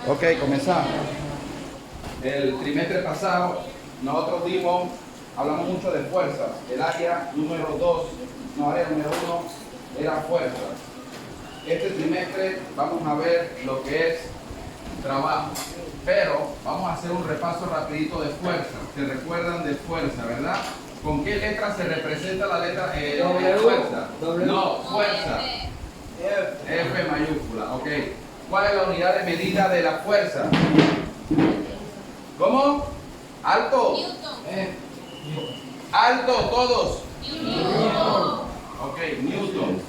Ok, comenzamos. El trimestre pasado nosotros hablamos mucho de fuerzas. El área número 1 era fuerza. Este trimestre vamos a ver lo que es trabajo. Pero vamos a hacer un repaso rapidito de fuerza. ¿Se recuerdan de fuerza, verdad? ¿Con qué letra se representa la letra fuerza? No, fuerza. F mayúscula, ok. ¿Cuál es la unidad de medida de la fuerza? ¿Cómo? ¿Alto? ¿Alto todos? Ok, Newton.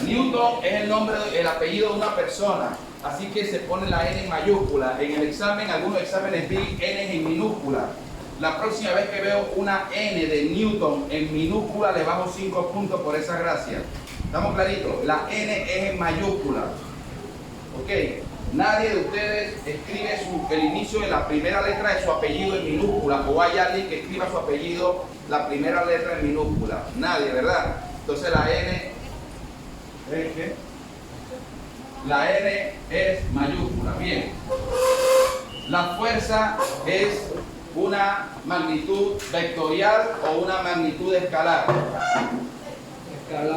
Newton es el apellido de una persona, así que se pone la N en mayúscula. En el examen, algunos exámenes vi N en minúscula. La próxima vez que veo una N de Newton en minúscula, le bajo 5 puntos por esa gracia. ¿Estamos claritos? La N es en mayúscula. Ok, nadie de ustedes escribe el inicio de la primera letra de su apellido en minúscula, o hay alguien que escriba su apellido, la primera letra en minúscula. Nadie, ¿verdad? Entonces la N es ¿qué? La N es mayúscula. Bien. La fuerza es una magnitud vectorial o una magnitud escalar.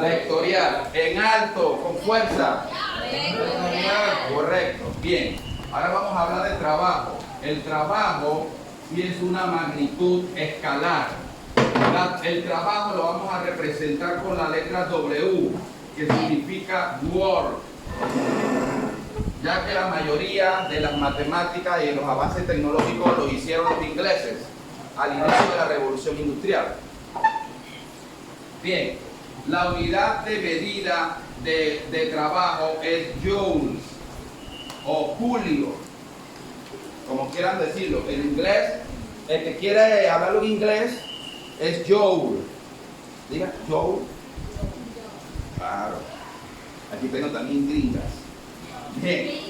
Vectorial. En alto, con fuerza. Correcto. Bien. Ahora vamos a hablar del trabajo. El trabajo sí es una magnitud escalar. El trabajo lo vamos a representar con la letra W, que significa work. Ya que la mayoría de las matemáticas y los avances tecnológicos los hicieron los ingleses al inicio de la revolución industrial. Bien, la unidad de medida de trabajo es joules o julio, como quieran decirlo. En inglés, el que quiere hablarlo en inglés es joule. Diga, joule. Claro. Aquí tengo también gringas. Bien.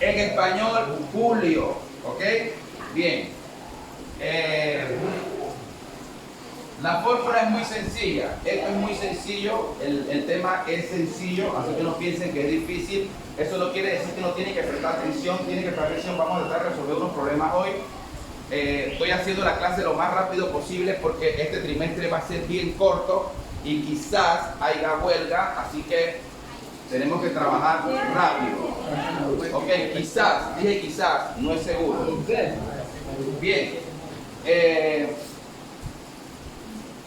En español, julio. ¿Ok? Bien. La fórmula es muy sencilla. Esto es muy sencillo. El tema es sencillo, así que no piensen que es difícil. Eso no quiere decir que no tienen que prestar atención. Tienen que prestar atención. Vamos a tratar de resolver unos problemas hoy. Estoy haciendo la clase lo más rápido posible porque este trimestre va a ser bien corto y quizás haya huelga, así que tenemos que trabajar rápido. Ok, quizás, dije quizás, no es seguro. Bien.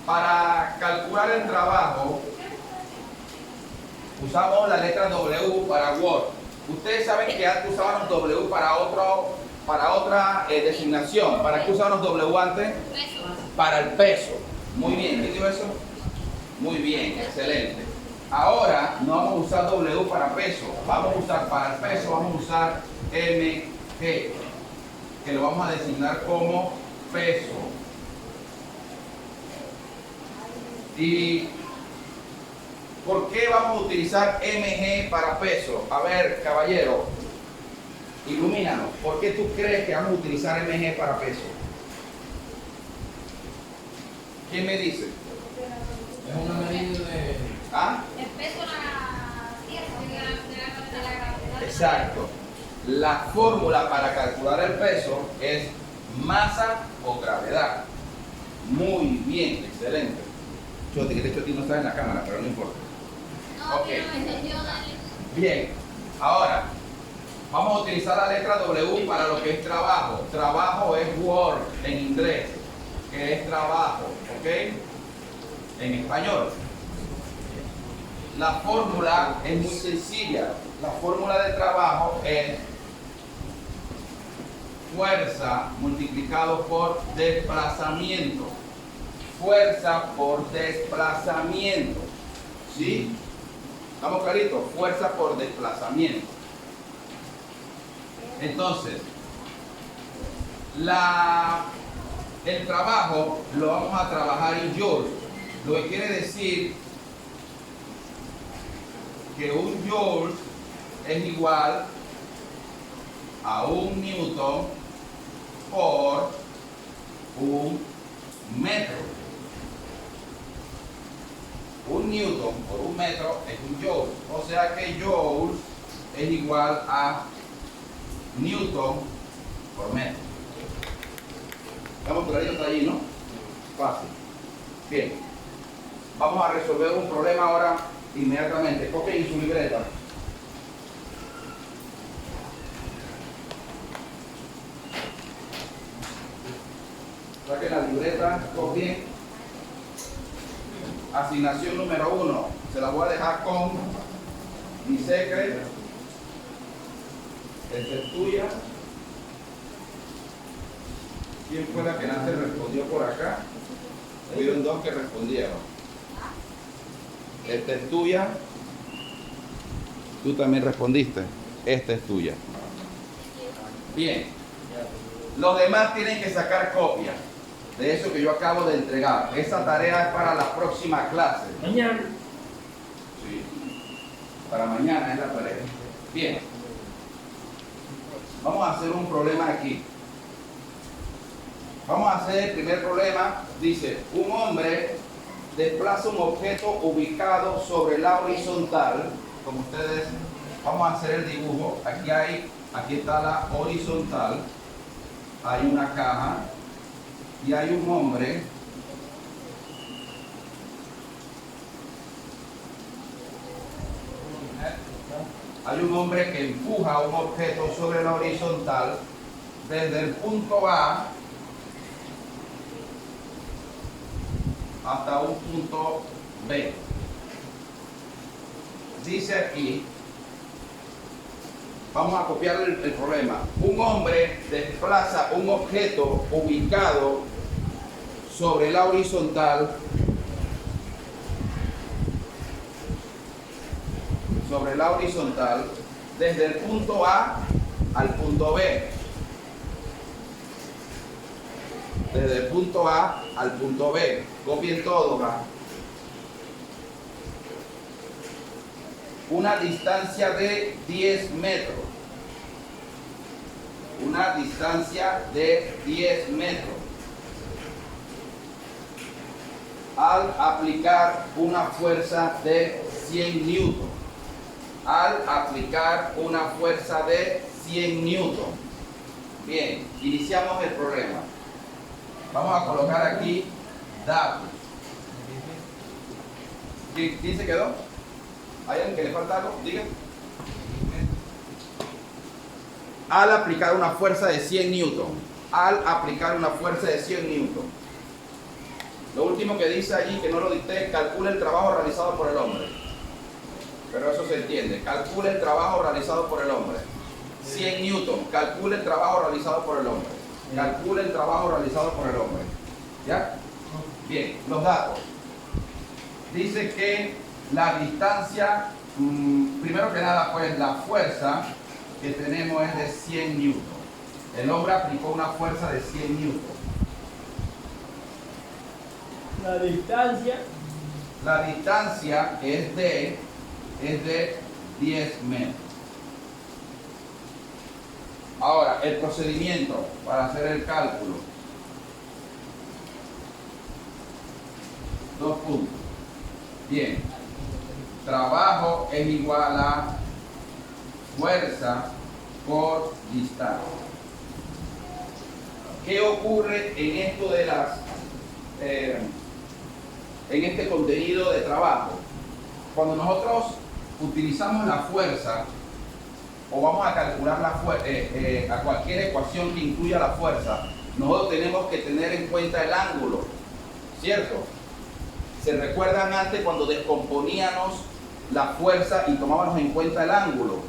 Para calcular el trabajo, usamos la letra W para Word. Ustedes saben que antes usábamos W para otra designación. ¿Para qué usábamos W antes? Para el peso. Muy bien, ¿quién dijo eso? Muy bien, excelente. Ahora no vamos a usar W para peso, vamos a usar para el peso, vamos a usar mg, que lo vamos a designar como peso. ¿Y por qué vamos a utilizar mg para peso? A ver, caballero, ilumínanos. ¿Por qué tú crees que vamos a utilizar mg para peso? ¿Quién me dice? Es una medida de... ¿Ah? El peso de la gravedad. Exacto. La fórmula para calcular el peso es masa o gravedad. Muy bien, excelente. Choti, que Choti no está en la cámara, pero no importa. No, Ok. que no me entendió, dale. Bien, ahora vamos a utilizar la letra W para lo que es trabajo. Trabajo es work en inglés, que es trabajo, ¿ok? En español. La fórmula es muy sencilla. La fórmula de trabajo es fuerza multiplicado por desplazamiento. Fuerza por desplazamiento. ¿Sí? ¿Estamos claritos? Fuerza por desplazamiento. Entonces, el trabajo lo vamos a trabajar en joules. Lo que quiere decir que un joule es igual a un newton por un metro. Un newton por un metro es un joule. O sea que joule es igual a newton por metro. Estamos claritos hasta allí, ¿no? Fácil. Bien. Vamos a resolver un problema ahora inmediatamente. Cogen su libreta. Saquen la libreta, copien. Asignación número 1. Se la voy a dejar con mi secret. Esta es tuya. ¿Quién fue la que antes respondió por acá? Hubieron dos que respondieron. Esta es tuya. Tú también respondiste. Esta es tuya. Bien. Los demás tienen que sacar copia de eso que yo acabo de entregar. Esa tarea es para la próxima clase. Mañana. Sí. Para mañana es la tarea. Bien. Vamos a hacer un problema aquí. Vamos a hacer el primer problema. Dice, un hombre desplaza un objeto ubicado sobre la horizontal. Como ustedes, vamos a hacer el dibujo. Aquí está la horizontal. Hay una caja y hay un hombre que empuja un objeto sobre la horizontal desde el punto A hasta un punto B. Dice aquí, vamos a copiar el problema. Un hombre desplaza un objeto ubicado sobre la horizontal desde el punto A al punto B. Desde el punto A al punto B. Copien todo, ¿va? Una distancia de 10 metros. Una distancia de 10 metros. Al aplicar una fuerza de 100 newton. Al aplicar una fuerza de 100 newton. Bien, iniciamos el problema. Vamos a colocar aquí datos. ¿Quién se quedó? ¿Hay alguien que le falta algo? Diga. Al aplicar una fuerza de 100 newton. Al aplicar una fuerza de 100 newton. Lo último que dice allí, que no lo dicté, calcula el trabajo realizado por el hombre. Pero eso se entiende. Calcula el trabajo realizado por el hombre. 100 newton. Calcula el trabajo realizado por el hombre. Calcula el trabajo realizado por el hombre. ¿Ya? Bien, los datos. Dice que la distancia, primero que nada, pues la fuerza que tenemos es de 100 newton. El hombre aplicó una fuerza de 100 newton. La distancia. La distancia es de 10 metros. Ahora, el procedimiento para hacer el cálculo. 2 puntos. Bien. Trabajo es igual a fuerza por distancia. ¿Qué ocurre en esto de las en este contenido de trabajo? Cuando nosotros utilizamos la fuerza o vamos a calcular la a cualquier ecuación que incluya la fuerza, nosotros tenemos que tener en cuenta el ángulo, ¿cierto? ¿Se recuerdan antes cuando descomponíamos la fuerza y tomábamos en cuenta el ángulo?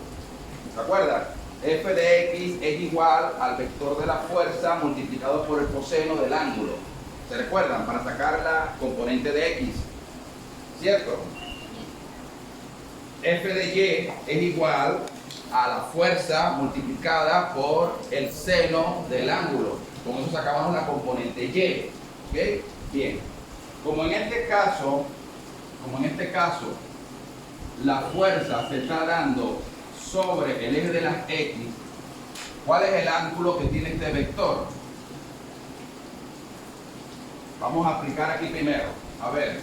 ¿Se acuerdan? F de X es igual al vector de la fuerza multiplicado por el coseno del ángulo. ¿Se recuerdan? Para sacar la componente de X, ¿cierto? F de Y es igual a la fuerza multiplicada por el seno del ángulo. Con eso sacamos la componente Y. ¿Ok? Bien. Como en este caso, la fuerza se está dando sobre el eje de las X, ¿cuál es el ángulo que tiene este vector? Vamos a aplicar aquí primero. A ver.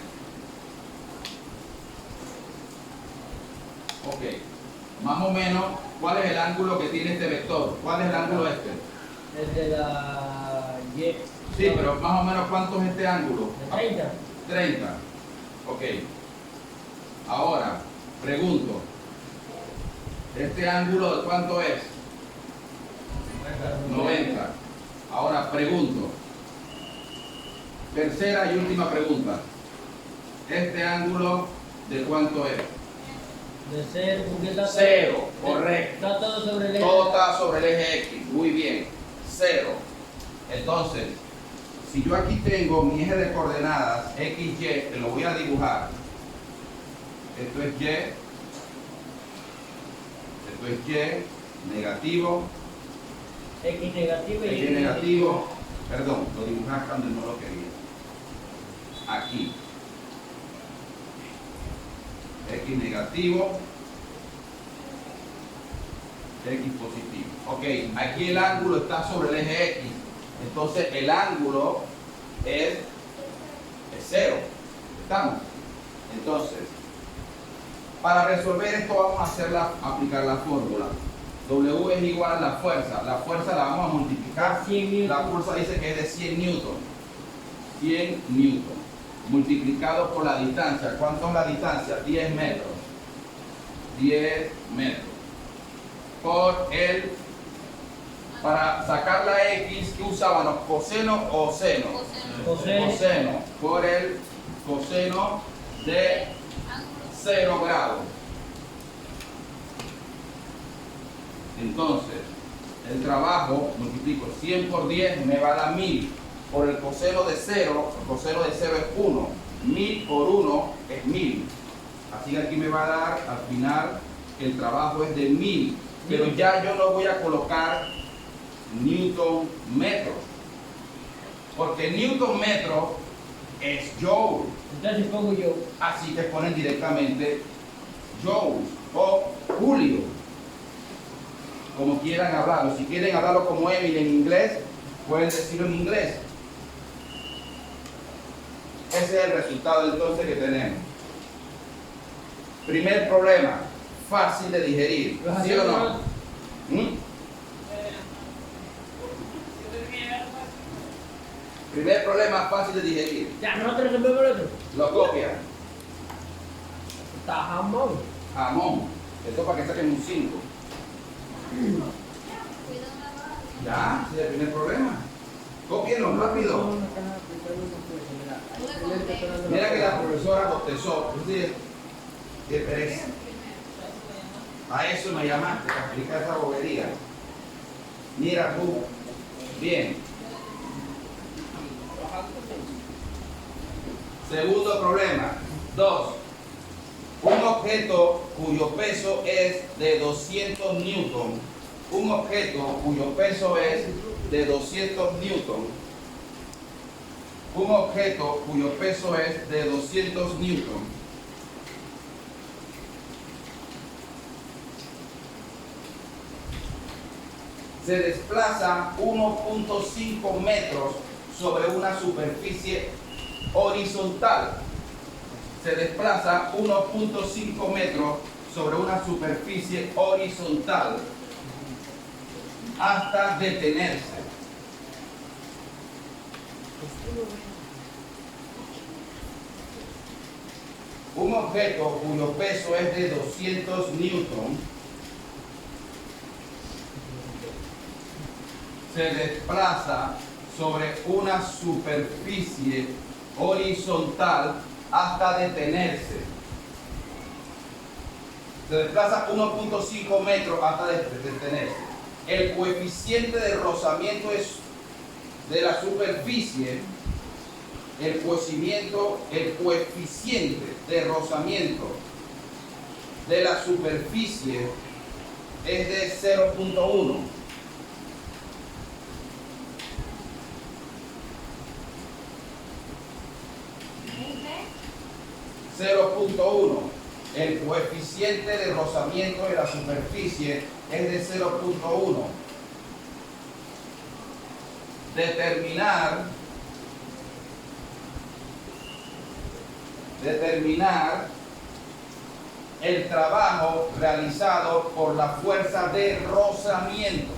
Ok. Más o menos, ¿cuál es el ángulo que tiene este vector? ¿Cuál es el ángulo este? El de la Y. Sí, pero más o menos, ¿cuánto es este ángulo? De 30. 30. Ok. Ahora, pregunto. ¿Este ángulo de cuánto es? 90. Ahora, pregunto. Tercera y última pregunta. ¿Este ángulo de cuánto es? De ser, porque está Cero, correcto. Está todo sobre el eje. Todo está sobre el eje X. Muy bien. 0. Entonces, si yo aquí tengo mi eje de coordenadas XY, que lo voy a dibujar. Esto es Y. Esto es Y. Negativo. X negativo y X negativo. Perdón, lo dibujé acá donde no lo quería. Aquí. X negativo. X positivo. Ok, aquí el ángulo está sobre el eje X. Entonces el ángulo es 0. ¿Estamos? Entonces, para resolver esto vamos a aplicar la fórmula. W es igual a la fuerza. La fuerza la vamos a multiplicar. 100 newton. La fuerza dice que es de 100 newton. 100 newton. Multiplicado por la distancia. ¿Cuánto es la distancia? 10 metros. 10 metros. Por el... Para sacar la X, ¿qué usábamos? ¿Coseno o seno? Coseno. Coseno. Por el coseno de 0 grados. Entonces, el trabajo, multiplico 100 por 10, me va a dar 1000. Por el coseno de 0, el coseno de 0 es 1. 1000 por 1 es 1000. Así que aquí me va a dar, al final, el trabajo es de 1000. Pero ya yo no voy a colocar Newton metro. Porque Newton metro es Joule. Entonces pongo yo. Así que ponen directamente Joule o Julio. Como quieran hablarlo. Si quieren hablarlo como Emil en inglés, pueden decirlo en inglés. Ese es el resultado entonces que tenemos. Primer problema, fácil de digerir. ¿Sí o no? ¿Mm? Primer problema, fácil de digerir. Ya, nosotros resolvemos el otro. Lo copian. Está jamón. Jamón. Esto para que saquen un 5. Ya, ese es el primer problema. Copienlo rápido. Mira que la profesora bostezó. Qué pereza. A eso me llamaste, para explicar esa bobería. Mira tú. Bien. Segundo problema. 2. Un objeto cuyo peso es de 200 newton. Un objeto cuyo peso es de 200 newton. Un objeto cuyo peso es de 200 newton. Se desplaza 1.5 metros sobre una superficie horizontal. Se desplaza 1.5 metros sobre una superficie horizontal hasta detenerse. Un objeto cuyo peso es de 200 newton se desplaza sobre una superficie horizontal hasta detenerse. Se desplaza 1.5 metros hasta detenerse. El coeficiente de rozamiento es de la superficie. El coeficiente de rozamiento de la superficie es de 0.1. 0.1. El coeficiente de rozamiento de la superficie es de 0.1. Determinar el trabajo realizado por la fuerza de rozamiento.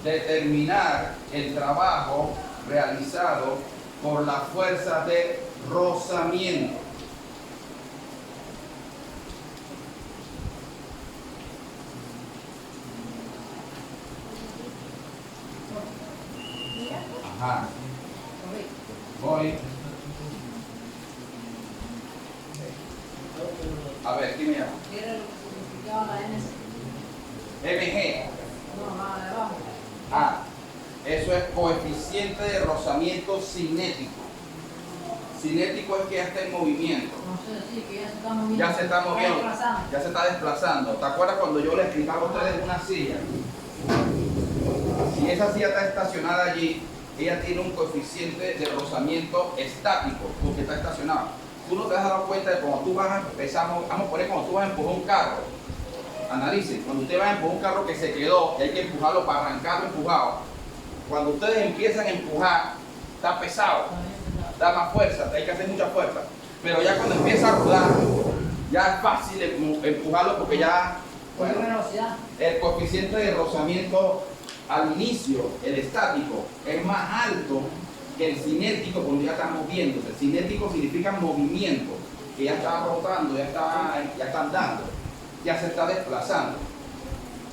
Determinar el trabajo realizado por la fuerza de rozamiento. Ajá. Voy. A ver, ¿quién me llama? MG. Ah, eso es coeficiente de rozamiento cinético. Cinético es que ya está en movimiento. Ya se está moviendo. Ya se está desplazando. ¿Te acuerdas cuando yo le explicaba a ustedes una silla? Si esa silla está estacionada allí, ella tiene un coeficiente de rozamiento estático, porque está estacionada. Tú no te has dado cuenta de cuando tú vas a empezar, vamos a poner cuando tú vas a empujar un carro. Analicen, cuando usted va a empujar un carro que se quedó y hay que empujarlo para arrancarlo empujado. Cuando ustedes empiezan a empujar, está pesado, da más fuerza, hay que hacer mucha fuerza. Pero ya cuando empieza a rodar, ya es fácil empujarlo porque ya, bueno, el coeficiente de rozamiento al inicio, el estático, es más alto que el cinético cuando ya está moviéndose. El cinético significa movimiento, que ya está rotando, ya está andando, ya se está desplazando.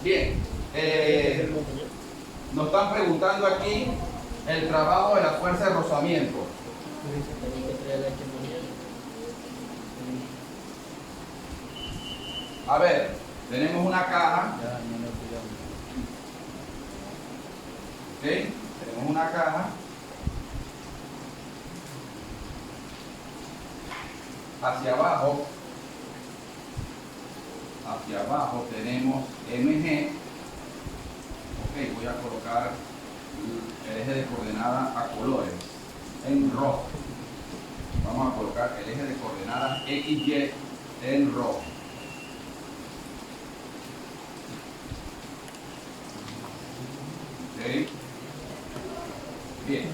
Bien, nos están preguntando aquí el trabajo de la fuerza de rozamiento. A ver, tenemos una caja. ¿Ok? Tenemos una caja. Hacia abajo tenemos MG. Ok, voy a colocar el eje de coordenadas a colores en rojo. Vamos a colocar el eje de coordenadas XY en rojo. Ok. Bien.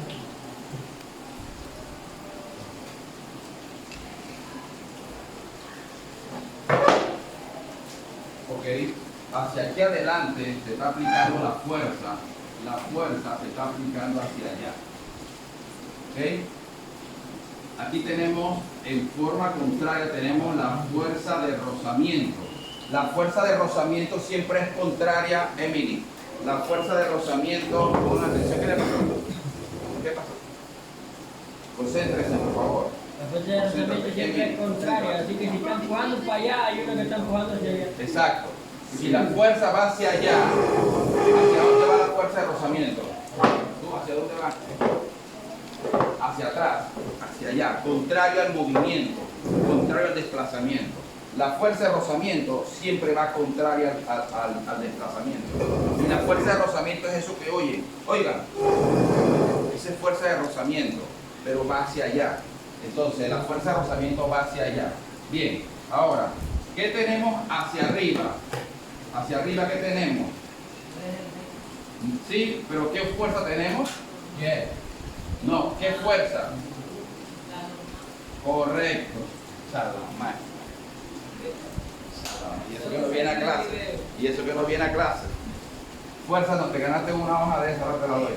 Ok, hacia aquí adelante se está aplicando la fuerza se está aplicando hacia allá. Ok, aquí tenemos en forma contraria, tenemos la fuerza de rozamiento. La fuerza de rozamiento siempre es contraria, Emily. La fuerza de rozamiento, con atención, ¿qué le pasó? ¿Qué pasó? Concéntrese, por favor. La fuerza de rozamiento siempre es contraria, así que si están empujando para allá, hay uno que está empujando hacia allá. Exacto. Si la fuerza va hacia allá, ¿hacia dónde va la fuerza de rozamiento? ¿Tú hacia dónde vas? Hacia atrás, hacia allá, contrario al movimiento, contrario al desplazamiento. La fuerza de rozamiento siempre va contraria al desplazamiento. Y la fuerza de rozamiento es eso que oyen. Oigan, esa es fuerza de rozamiento, pero va hacia allá. Entonces, la fuerza de rozamiento va hacia allá. Bien, ahora, ¿qué tenemos hacia arriba? Hacia arriba, ¿qué tenemos? Sí, pero ¿qué fuerza tenemos? Bien. No, ¿qué fuerza? Correcto. Salomé. Y eso que no viene a clase. Y eso que no viene a clase. Fuerza, no te ganaste una hoja de esa, ahora te la doy.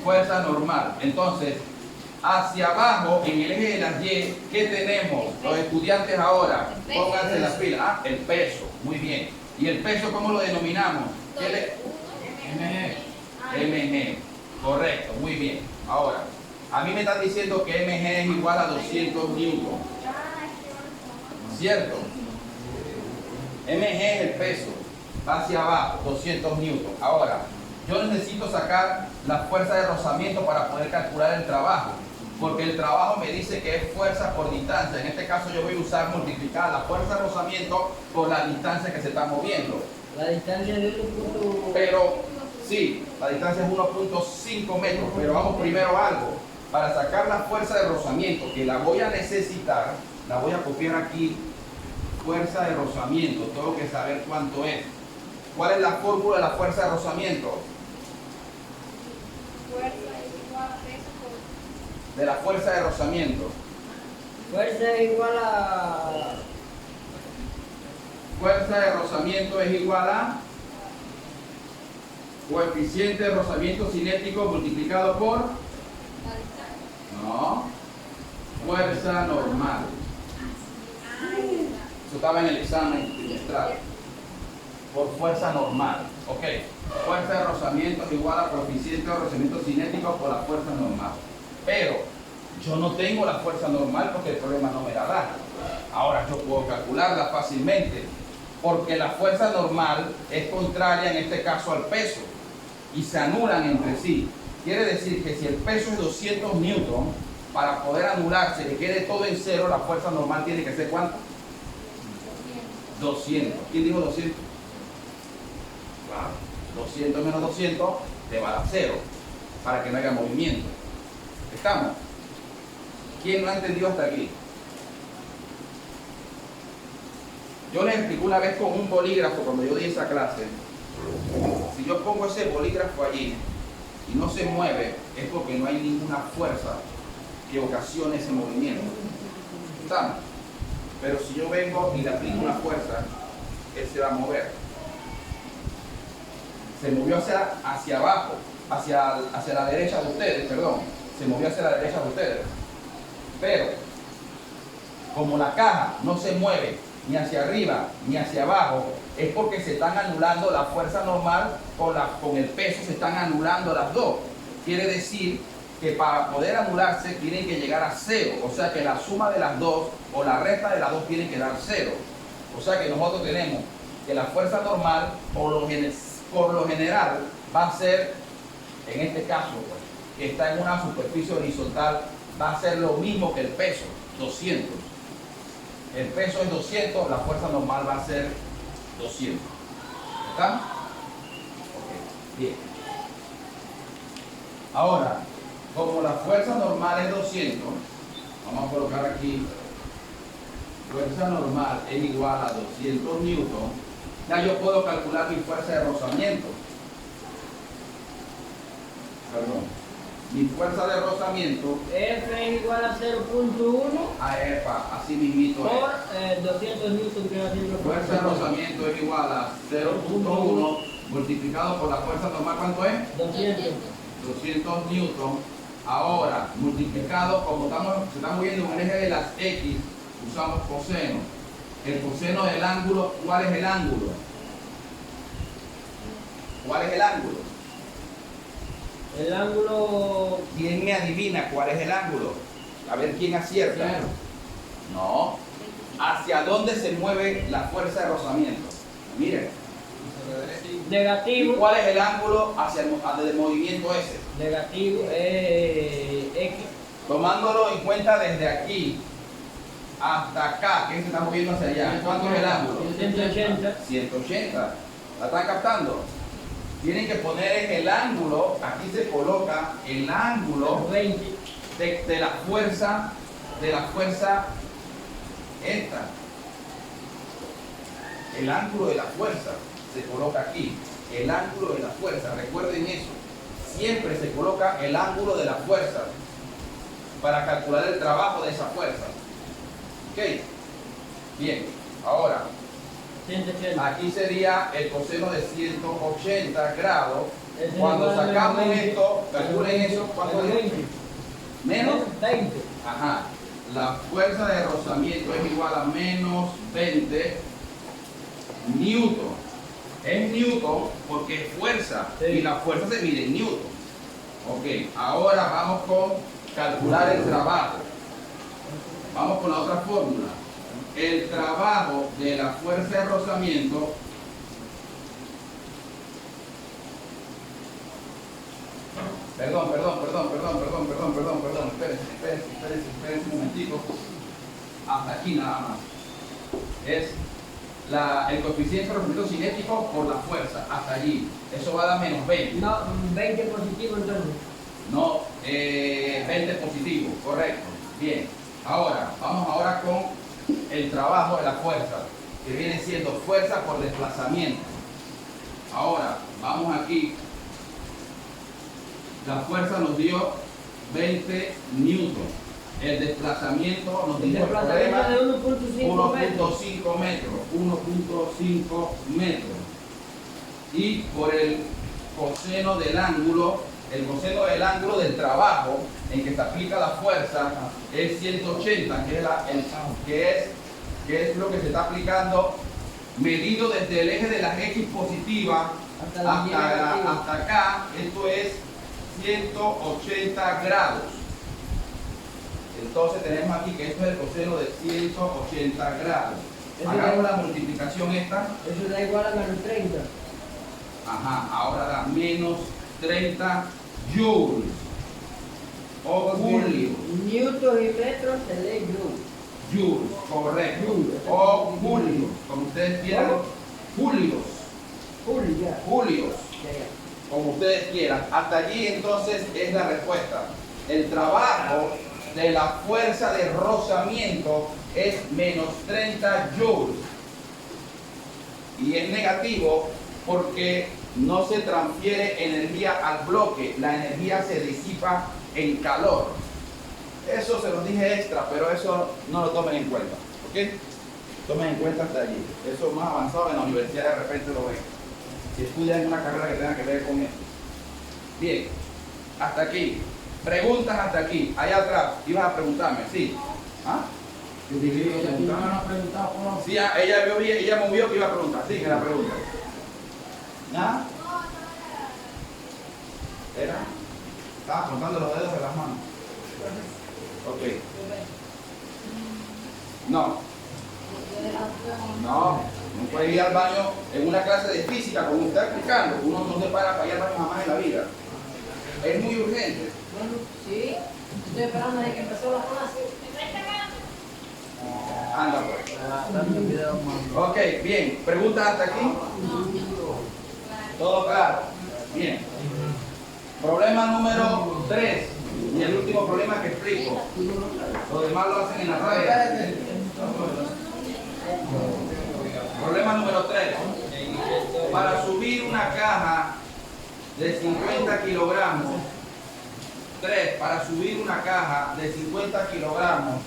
Fuerza normal. Entonces, hacia abajo, en el eje de las Y, ¿qué tenemos? Los estudiantes ahora, pónganse las pilas. Ah, el peso. Muy bien. ¿Y el peso cómo lo denominamos? MG. MG. Correcto, muy bien. Ahora, a mí me están diciendo que MG es igual a 200 newton. ¿Cierto? MG es el peso. Va hacia abajo, 200 newton. Ahora, yo necesito sacar la fuerza de rozamiento para poder calcular el trabajo. Porque el trabajo me dice que es fuerza por distancia. En este caso yo voy a usar multiplicar la fuerza de rozamiento por la distancia que se está moviendo. La distancia de 1. Pero, sí, la distancia es 1.5 metros. Pero vamos primero a algo. Para sacar la fuerza de rozamiento, que la voy a necesitar, la voy a copiar aquí. Fuerza de rozamiento. Tengo que saber cuánto es. ¿Cuál es la fórmula de la fuerza de rozamiento? Fuerza es igual a peso por... De la fuerza de rozamiento. Fuerza es igual a fuerza de rozamiento es igual a coeficiente de rozamiento cinético multiplicado por, no, fuerza normal. Eso estaba en el examen trimestral. Por fuerza normal. Ok. Fuerza de rozamiento es igual a coeficiente de rozamiento cinético por la fuerza normal. Pero yo no tengo la fuerza normal porque el problema no me la da. Ahora yo puedo calcularla fácilmente porque la fuerza normal es contraria en este caso al peso y se anulan entre sí. Quiere decir que si el peso es 200 newton, para poder anularse, que quede todo en cero, la fuerza normal tiene que ser ¿cuánto? 200. ¿Quién dijo 200? Claro. 200 menos 200 te va a dar 0 para que no haya movimiento. ¿Estamos? ¿Quién no ha entendido hasta aquí? Yo les expliqué una vez con un bolígrafo cuando yo di esa clase. Si yo pongo ese bolígrafo allí y no se mueve, es porque no hay ninguna fuerza que ocasione ese movimiento. ¿Estamos? Pero si yo vengo y le aplico una fuerza, él se va a mover. Se movió hacia abajo, hacia la derecha de ustedes, perdón. Se movió hacia la derecha de ustedes. Pero, como la caja no se mueve ni hacia arriba ni hacia abajo, es porque se están anulando la fuerza normal con el peso, se están anulando las dos. Quiere decir que para poder anularse tienen que llegar a 0. O sea que la suma de las dos o la resta de las dos tienen que dar 0. O sea que nosotros tenemos que la fuerza normal por lo general va a ser, en este caso, pues, que está en una superficie horizontal, va a ser lo mismo que el peso, 200. El peso es 200, la fuerza normal va a ser 200. ¿Está? Ok, bien. Ahora, como la fuerza normal es 200, vamos a colocar aquí, fuerza normal es igual a 200 newton, ya yo puedo calcular mi fuerza de rozamiento. Perdón. Mi fuerza de rozamiento F es igual a 0.1 a EPA, así mismito es. por 200 newton que va a ser lo Fuerza de rozamiento es igual a 0.1 multiplicado por la fuerza normal, ¿cuánto es? 200. 200 newton. Ahora, multiplicado, como se está moviendo en el eje de las X, usamos coseno. El coseno del ángulo, ¿cuál es el ángulo? ¿Cuál es el ángulo? El ángulo... ¿Quién me adivina cuál es el ángulo? A ver quién acierta. Claro. No. ¿Hacia dónde se mueve la fuerza de rozamiento? Miren. ¿Y Negativo. cuál es el ángulo hacia el movimiento ese? Negativo X. Tomándolo en cuenta desde aquí hasta acá, que se está moviendo hacia allá. ¿Cuánto es el ángulo? 180. 180. ¿La están captando? Tienen que poner en el ángulo, aquí se coloca el ángulo 20. de la fuerza esta. El ángulo de la fuerza se coloca aquí. El ángulo de la fuerza, recuerden eso. Siempre se coloca el ángulo de la fuerza para calcular el trabajo de esa fuerza. ¿Ok? Bien, ahora 180. aquí sería el coseno de 180 grados. Ese Cuando igual a sacamos menos 20. esto, calculen eso, ¿cuánto es? 20. Menos. 20. Ajá. La fuerza de rozamiento es igual a menos 20 newton. Es newton porque es fuerza. Sí. Y la fuerza se mide en newton. Ok, ahora vamos con calcular el trabajo. Vamos con la otra fórmula. El trabajo de la fuerza de rozamiento Perdón, espérense un momentico. Hasta aquí nada más. Es el coeficiente de rozamiento cinético por la fuerza, hasta allí. Eso va a dar menos 20. No, 20 positivo entonces. No, 20 positivo, correcto. Bien. Ahora, vamos ahora con el trabajo de la fuerza, que viene siendo fuerza por desplazamiento. Ahora, vamos aquí. La fuerza nos dio 20 newton. El desplazamiento nos El dijo el desplazamiento problema, de 1.5 metros. 1.5 metros, 1.5 metros. Y por el coseno del ángulo, el coseno del ángulo del trabajo en que se aplica la fuerza es 180, que es lo que se está aplicando, medido desde el eje de las X positivas hasta acá. Esto es 180 grados. Entonces tenemos aquí que esto es el coseno de 180 grados. Hagamos la multiplicación esta. Eso da igual a menos 30. Ajá, ahora da menos 30 joules o julios. Newton y metros se lee joule. Joules, correcto. Joules. O julios, como ustedes quieran. Julios, Joule, ya. julios, Ya, ya. como ustedes quieran. Hasta allí entonces es la respuesta. El trabajo de la fuerza de rozamiento es menos 30 joules. Y es negativo porque no se transfiere energía al bloque, la energía se disipa en calor. Eso se los dije extra, pero eso no lo tomen en cuenta, ¿ok? Tomen en cuenta hasta allí. Eso más avanzado en la universidad de repente lo ven. Si estudian una carrera que tenga que ver con esto. Bien, hasta aquí. Preguntas hasta aquí. Allá atrás, ibas a preguntarme, ¿sí? ¿Ah? Sí, ella movió que iba a preguntar. Sí, que la pregunta. ¿Nada? ¿Era? Estaba contando los dedos de las manos. Ok. No. No puede ir al baño en una clase de física, como está explicando. Uno no se para ir al baño jamás en la vida. Es muy urgente. Bueno, sí, estoy esperando desde que empezó la clase. Anda pues. Ok, bien. ¿Preguntas hasta aquí? ¿Todo claro? Bien. Problema número 3. Y el último problema que explico. Los demás lo hacen en la raya. Problema número 3. Para subir una caja de 50 kilogramos. 3. Para subir una caja de 50 kilogramos.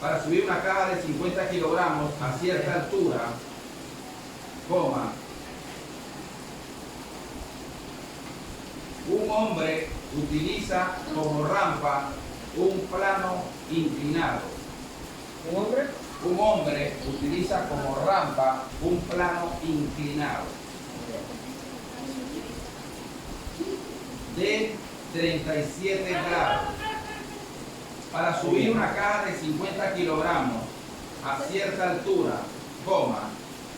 Para subir una caja de 50 kilogramos a cierta altura, un hombre utiliza como rampa un plano inclinado. ¿Un hombre? Un hombre utiliza como rampa un plano inclinado de 37 grados. Para subir una caja de 50 kilogramos a cierta altura,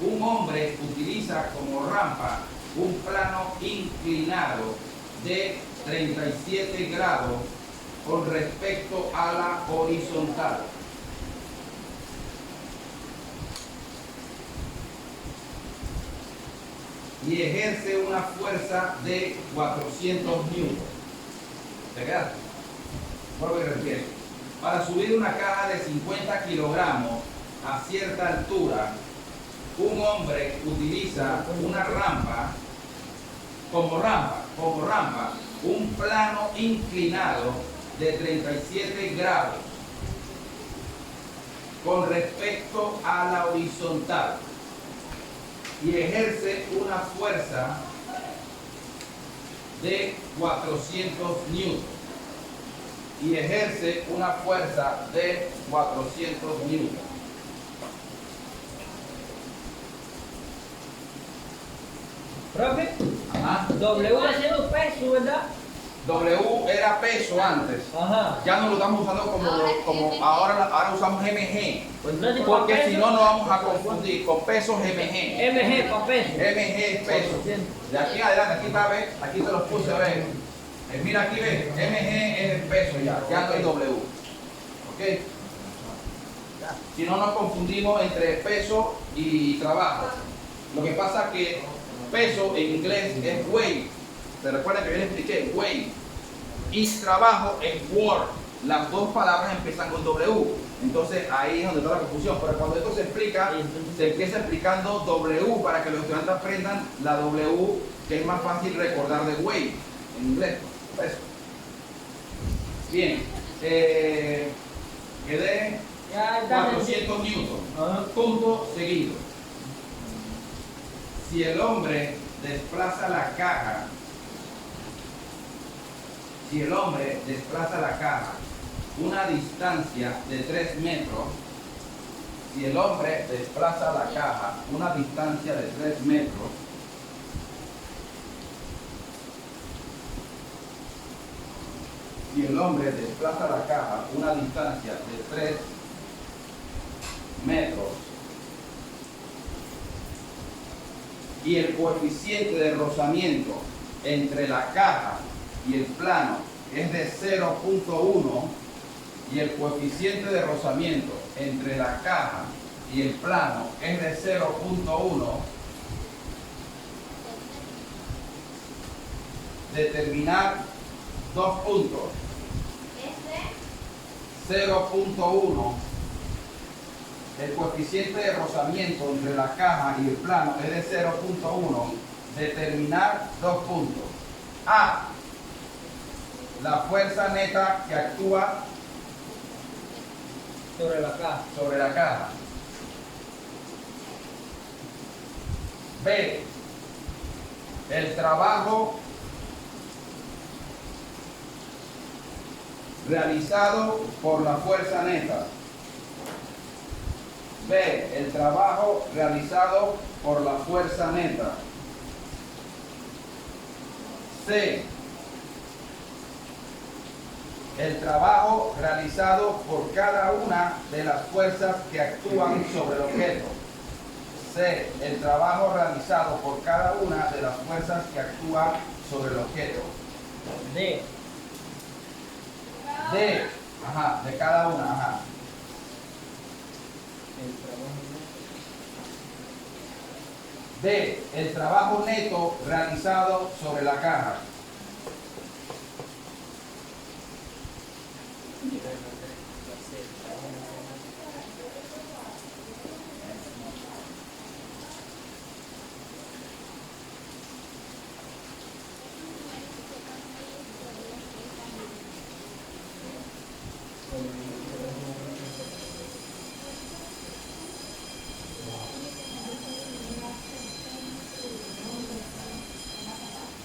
un hombre utiliza como rampa un plano inclinado de 37 grados con respecto a la horizontal. Y ejerce una fuerza de 400 newtons. ¿Te quedaste? ¿Por lo que refiere? Para subir una caja de 50 kilogramos a cierta altura, un hombre utiliza una rampa, un plano inclinado de 37 grados con respecto a la horizontal y ejerce una fuerza de 400 newtons. Y ejerce una fuerza de 400 newtons. Profe, Ajá. W haciendo peso, ¿verdad? W era peso antes. Ajá. Ya no lo estamos usando como ahora usamos MG. Pues entonces, Porque para si peso, no nos vamos a confundir con pesos MG. MG para peso. MG es peso. De aquí en adelante, aquí está, ¿ves? Aquí te los puse, ¿ves? Mira aquí, ¿ves? MG es el peso ya no hay W. ¿Ok? Si no nos confundimos entre peso y trabajo. Lo que pasa es que peso en inglés es weight. ¿Se recuerdan que yo les expliqué? Weight. Y trabajo es work. las dos palabras empiezan con W. Entonces ahí es donde está la confusión. Pero cuando esto se explica, se empieza explicando W para que los estudiantes aprendan la W, que es más fácil recordar de weight en inglés. Eso. Bien. Quedé Ya está. 400 newton. Ajá. Punto seguido. Si el hombre desplaza la caja, una distancia de 3 metros, si el hombre desplaza la caja una distancia de 3 metros, y el coeficiente de rozamiento entre la caja y el plano es de 0.1, y el coeficiente de rozamiento entre la caja y el plano es de 0.1, determinar 2 puntos. 0.1, el coeficiente de rozamiento entre la caja y el plano es de 0.1, determinar 2 puntos. A, la fuerza neta que actúa Sobre la caja. sobre la caja. B, el trabajo realizado por la fuerza neta. B, el trabajo realizado por la fuerza neta. C, el trabajo realizado por cada una de las fuerzas que actúan sobre el objeto. C, el trabajo realizado por cada una de las fuerzas que actúan sobre el objeto. D. D, ajá, de cada una, ajá. D, el trabajo neto realizado sobre la caja.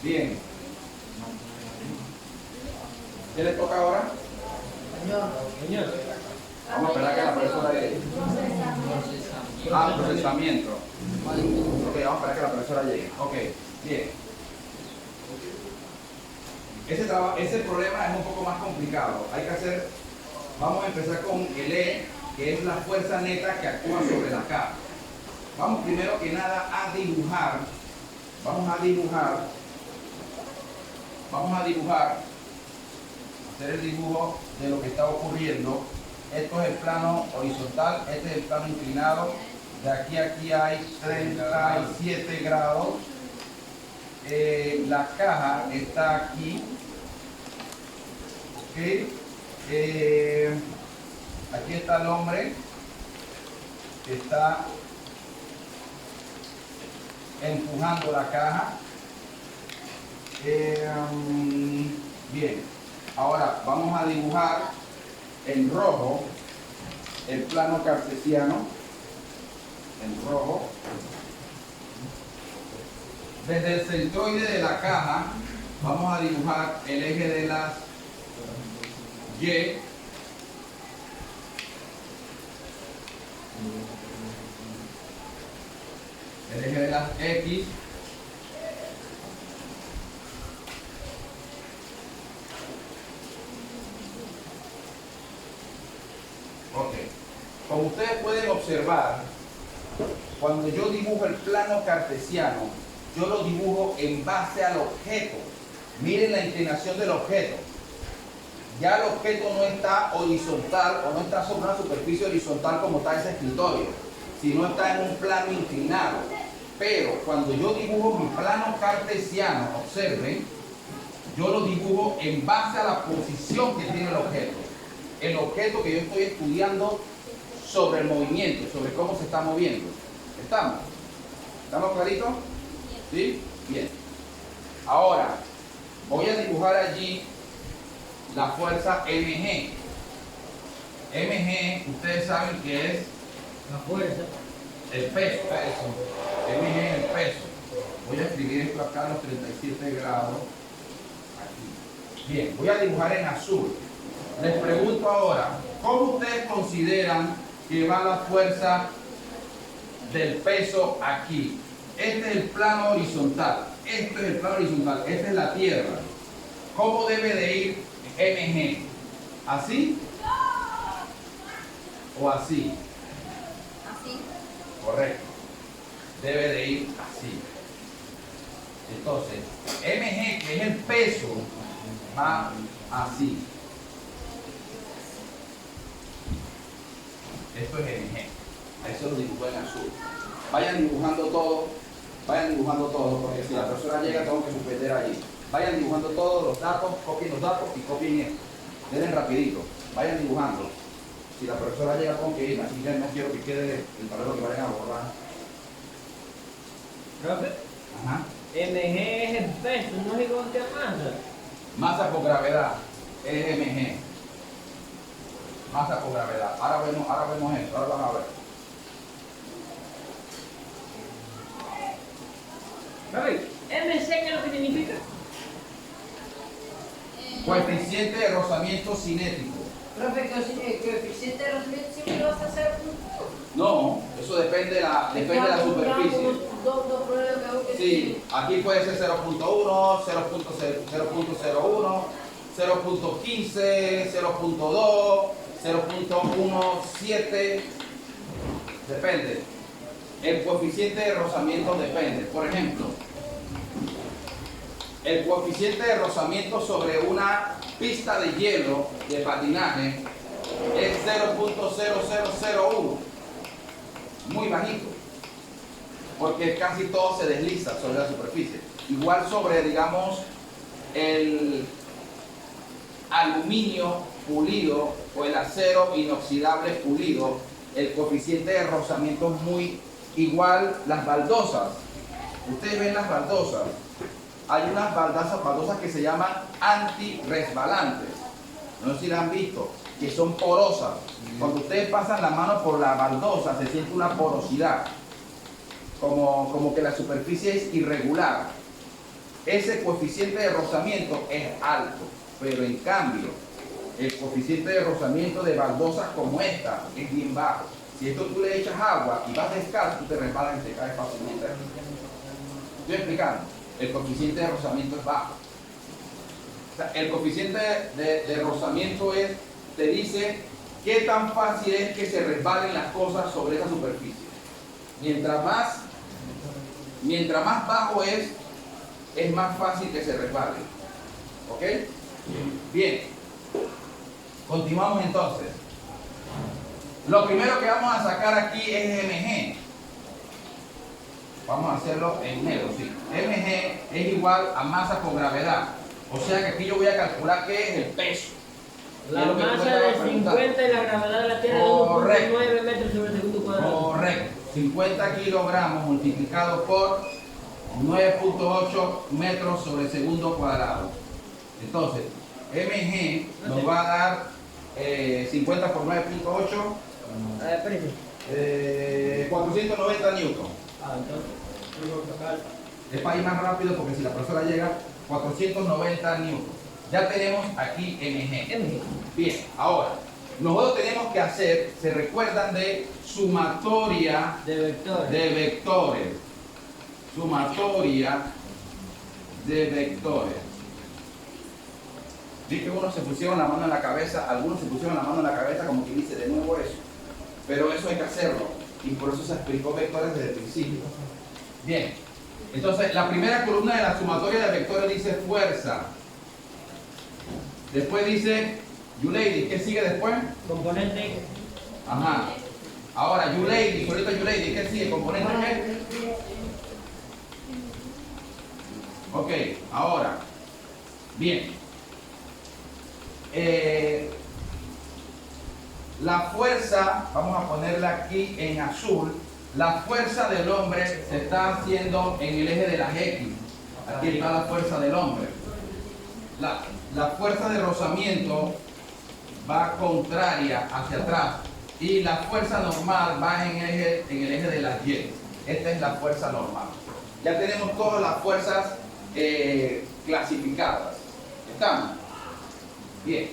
Bien. ¿Qué le toca ahora? Señor. Vamos a esperar que la profesora llegue. Ah, procesamiento. Ok, vamos a esperar que la profesora llegue. Ok, bien. Ese problema es un poco más complicado. Hay que hacer, vamos a empezar con el E, que es la fuerza neta que actúa sobre la caja. Vamos primero que nada a dibujar. Vamos a dibujar, hacer el dibujo de lo que está ocurriendo. Esto es el plano horizontal, este es el plano inclinado. De aquí a aquí hay 37 grados. La caja está aquí. Okay. Aquí está el hombre que está empujando la caja. Bien, ahora vamos a dibujar en rojo el plano cartesiano, en rojo. Desde el centroide de la caja vamos a dibujar el eje de las Y, el eje de las X, ok. Como ustedes pueden observar, cuando yo dibujo el plano cartesiano, yo lo dibujo en base al objeto. Miren la inclinación del objeto. Ya el objeto no está horizontal o no está sobre una superficie horizontal como está ese escritorio, sino está en un plano inclinado. Pero cuando yo dibujo mi plano cartesiano, observen, yo lo dibujo en base a la posición que tiene el objeto. el objeto que yo estoy estudiando sobre el movimiento, sobre cómo se está moviendo. ¿Estamos? ¿Estamos claritos? ¿Sí? Bien. Ahora, voy a dibujar allí la fuerza mg. Mg, ustedes saben que es La fuerza. el peso. Mg es el peso. Voy a escribir esto acá a los 37 grados. Aquí. Bien, voy a dibujar en azul. Les pregunto ahora, ¿cómo ustedes consideran que va la fuerza del peso aquí? Este es el plano horizontal. Este es el plano horizontal. Esta es la tierra. ¿Cómo debe de ir mg? ¿Así? ¿O así? Así. Correcto. Debe de ir así. Entonces, mg, que es el peso, va así. Esto es mg. Eso lo dibujé en azul. Vayan dibujando todo, porque si la persona llega tengo que suspender allí. Vayan dibujando todos los datos, copien los datos y copien esto. Denle rapidito, vayan dibujando. Si la profesora llega tengo que ir, así que no quiero que quede el tablero que vayan a borrar. Profe, Ajá. mg es el peso, no es igual que masa. Masa por gravedad es mg. Masa por gravedad. Ahora vemos esto, ahora vamos a ver. Profe, mc, ¿qué es lo que significa? Coeficiente de rozamiento cinético. Profe, que el coeficiente de rozamiento siempre vas a hacer No, eso depende de la superficie. Dos problemas que hago que Sí, aquí puede ser 0.1, 0.01, 0.15, 0.2, 0.17. Depende. El coeficiente de rozamiento depende. Por ejemplo, el coeficiente de rozamiento sobre una pista de hielo de patinaje es 0.0001. Muy bajito. Porque casi todo se desliza sobre la superficie. Igual sobre, digamos, el aluminio pulido o el acero inoxidable pulido, el coeficiente de rozamiento es muy igual. Las baldosas, ustedes ven las baldosas, hay unas baldosas que se llaman antirresbalantes, no sé si las han visto, que son porosas. Cuando ustedes pasan la mano por la baldosa se siente una porosidad, como que la superficie es irregular. Ese coeficiente de rozamiento es alto, pero en cambio el coeficiente de rozamiento de baldosas como esta es bien bajo. Si esto tú le echas agua y vas descalzo, tú te resbalas y te caes fácilmente. ¿Estoy explicando? El coeficiente de rozamiento es bajo. O sea, el coeficiente de rozamiento te dice qué tan fácil es que se resbalen las cosas sobre esa superficie. Mientras más bajo es más fácil que se resbale. ¿Ok? Bien. Continuamos entonces. Lo primero que vamos a sacar aquí es mg. Vamos a hacerlo en negro, sí. Mg es igual a masa por gravedad. O sea que aquí yo voy a calcular qué es el peso. La masa de 50 y la gravedad de la Tierra es 1.9 metros sobre segundo cuadrado. Correcto. 50 kilogramos multiplicado por 9.8 metros sobre segundo cuadrado. Entonces, mg nos va a dar 50 por 9.8. Espérate. 490 newton. Entonces, Es para ir más rápido porque si la profesora llega, 490 newton. Ya tenemos aquí mg. Bien, ahora, nosotros tenemos que hacer, ¿se recuerdan de sumatoria de vectores? de vectores? Sumatoria de vectores. Vi que unos se pusieron la mano en la cabeza, algunos se pusieron la mano en la cabeza como que dice de nuevo eso. Pero eso hay que hacerlo. Y por eso se explicó vectores desde el principio. Bien. Entonces, la primera columna de la sumatoria de vectores dice fuerza. Después dice U-Lady. ¿Qué sigue después? Componente. Ajá. Ahora, U-Lady. Ahorita U-Lady. ¿Qué sigue? ¿Componente qué? Ok. Ahora. Bien. la fuerza, vamos a ponerla aquí en azul, la fuerza del hombre se está haciendo en el eje de las X. Aquí está la fuerza del hombre. La fuerza de rozamiento va contraria hacia atrás y la fuerza normal va en el eje de las Y. Esta es la fuerza normal. Ya tenemos todas las fuerzas clasificadas. ¿Estamos? Bien.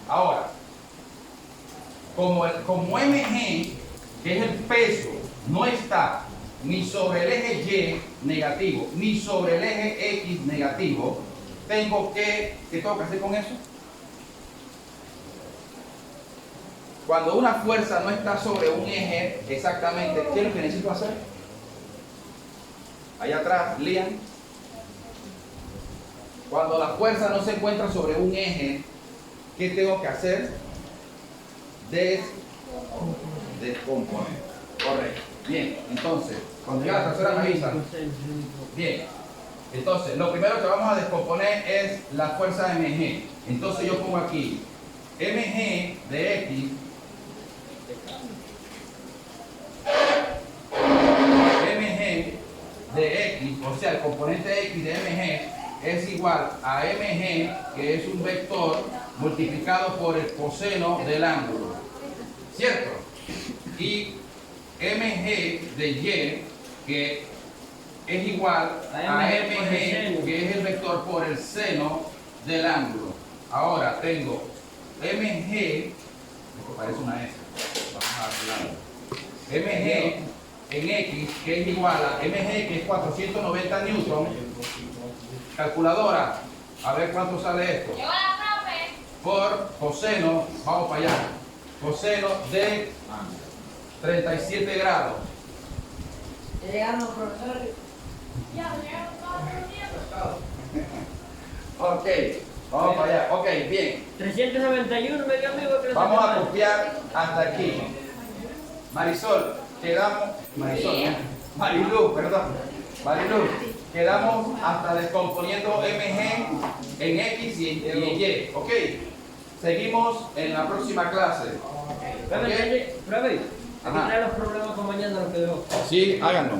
Ahora, como mg, que es el peso, no está ni sobre el eje Y negativo, ni sobre el eje X negativo, ¿qué tengo que hacer con eso? Cuando una fuerza no está sobre un eje exactamente, ¿qué es lo que necesito hacer? Allá atrás, Lian. Cuando la fuerza no se encuentra sobre un eje, ¿qué tengo que hacer? Descomponer. Correcto. Bien, entonces, cuando llega la tercera me avisan. Bien. Entonces, lo primero que vamos a descomponer es la fuerza mg. Entonces yo pongo aquí mg de x de x, o sea, el componente x de mg es igual a mg, que es un vector multiplicado por el coseno del ángulo, ¿cierto? Y mg de y, que es igual a mg, que es el vector por el seno del ángulo. Ahora tengo mg, esto parece una S, vamos a arreglarlo. mg en x, que es igual a mg, que es 490 newton. Calculadora, a ver cuánto sale esto. Por coseno, vamos para allá, coseno de 37 grados. Ya llegaron los profesores. Ok, vamos para allá. Ok, bien. 391 medio amigo que Vamos a copiar hasta aquí. Marisol, quedamos. Mariluz, perdón. Mariluz, quedamos hasta descomponiendo mg en x y en y. Ok. Seguimos en la próxima clase. Profe, hay que traer los problemas para mañana, lo que veo. Sí, háganlo.